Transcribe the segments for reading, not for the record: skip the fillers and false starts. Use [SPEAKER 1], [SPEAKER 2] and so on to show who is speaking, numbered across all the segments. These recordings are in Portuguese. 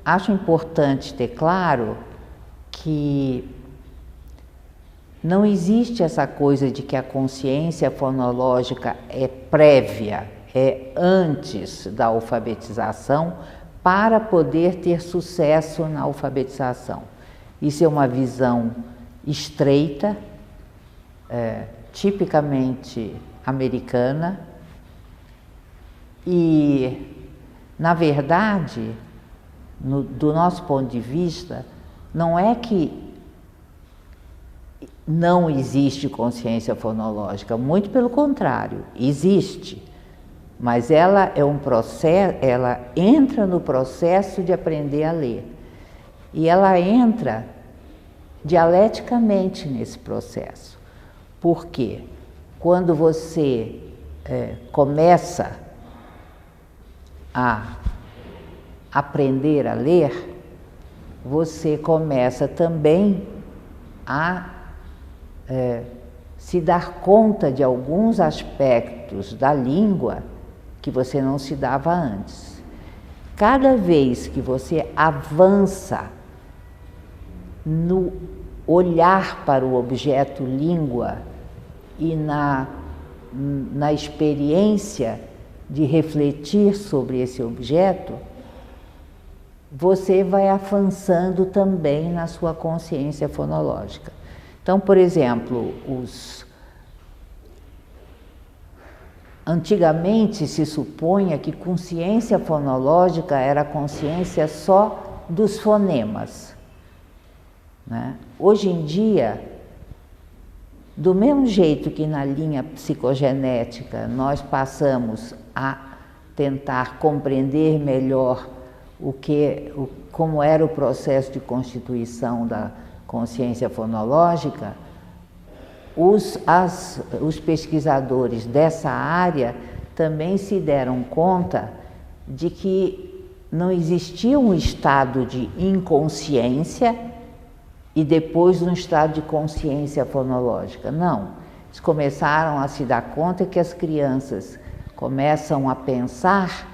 [SPEAKER 1] Acho importante ter claro que não existe essa coisa de que a consciência fonológica é prévia, é antes da alfabetização para poder ter sucesso na alfabetização. Isso é uma visão estreita, tipicamente americana e, na verdade, do nosso ponto de vista, não é que não existe consciência fonológica, muito pelo contrário, existe, mas ela é um processo, ela entra no processo de aprender a ler e ela entra dialeticamente nesse processo, porque quando você começa a aprender a ler, você começa também a se dar conta de alguns aspectos da língua que você não se dava antes. Cada vez que você avança no olhar para o objeto língua e na experiência de refletir sobre esse objeto, você vai avançando também na sua consciência fonológica. Então, por exemplo, antigamente se supunha que consciência fonológica era consciência só dos fonemas, né? Hoje em dia, do mesmo jeito que na linha psicogenética nós passamos a tentar compreender melhor como era o processo de constituição da consciência fonológica, os pesquisadores dessa área também se deram conta de que não existia um estado de inconsciência e depois um estado de consciência fonológica. Não, eles começaram a se dar conta que as crianças começam a pensar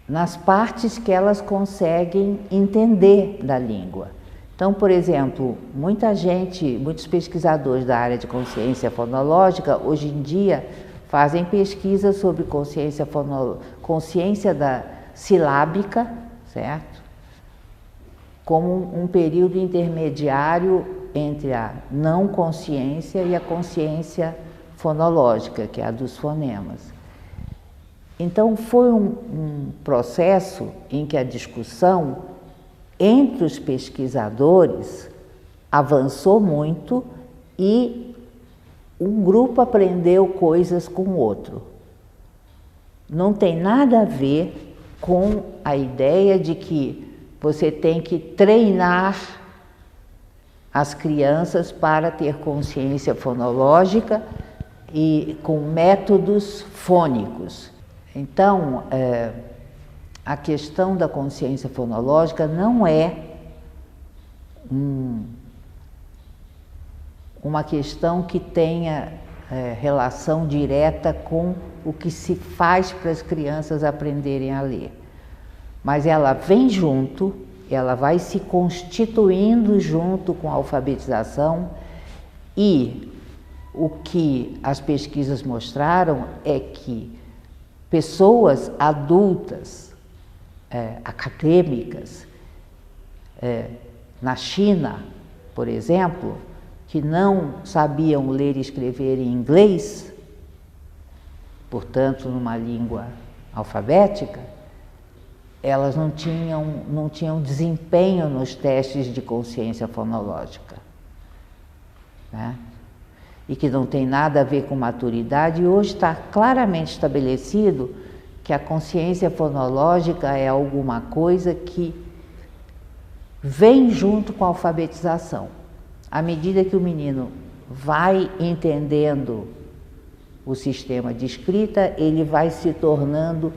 [SPEAKER 1] nas partes que elas conseguem entender da língua. Então, por exemplo, muitos pesquisadores da área de consciência fonológica, hoje em dia, fazem pesquisas sobre consciência silábica, certo? Como um período intermediário entre a não consciência e a consciência fonológica, que é a dos fonemas. Então, foi um processo em que a discussão entre os pesquisadores avançou muito e um grupo aprendeu coisas com o outro. Não tem nada a ver com a ideia de que você tem que treinar as crianças para ter consciência fonológica e com métodos fônicos. Então, a questão da consciência fonológica não é uma questão que tenha relação direta com o que se faz para as crianças aprenderem a ler. Mas ela vem junto, ela vai se constituindo junto com a alfabetização e o que as pesquisas mostraram é que pessoas adultas, acadêmicas, na China, por exemplo, que não sabiam ler e escrever em inglês, portanto, numa língua alfabética, elas não tinham desempenho nos testes de consciência fonológica, né? E que não tem nada a ver com maturidade, e hoje está claramente estabelecido que a consciência fonológica é alguma coisa que vem junto com a alfabetização. À medida que o menino vai entendendo o sistema de escrita, ele vai se tornando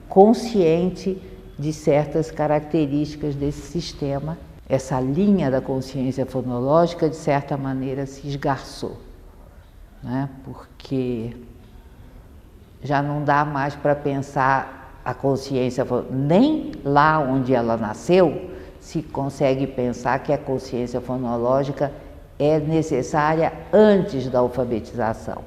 [SPEAKER 1] consciente de certas características desse sistema. Essa linha da consciência fonológica, de certa maneira, se esgarçou, né? Porque já não dá mais para pensar a consciência, nem lá onde ela nasceu, se consegue pensar que a consciência fonológica é necessária antes da alfabetização,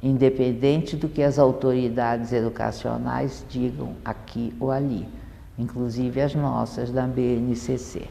[SPEAKER 1] independente do que as autoridades educacionais digam aqui ou ali, inclusive as nossas da BNCC.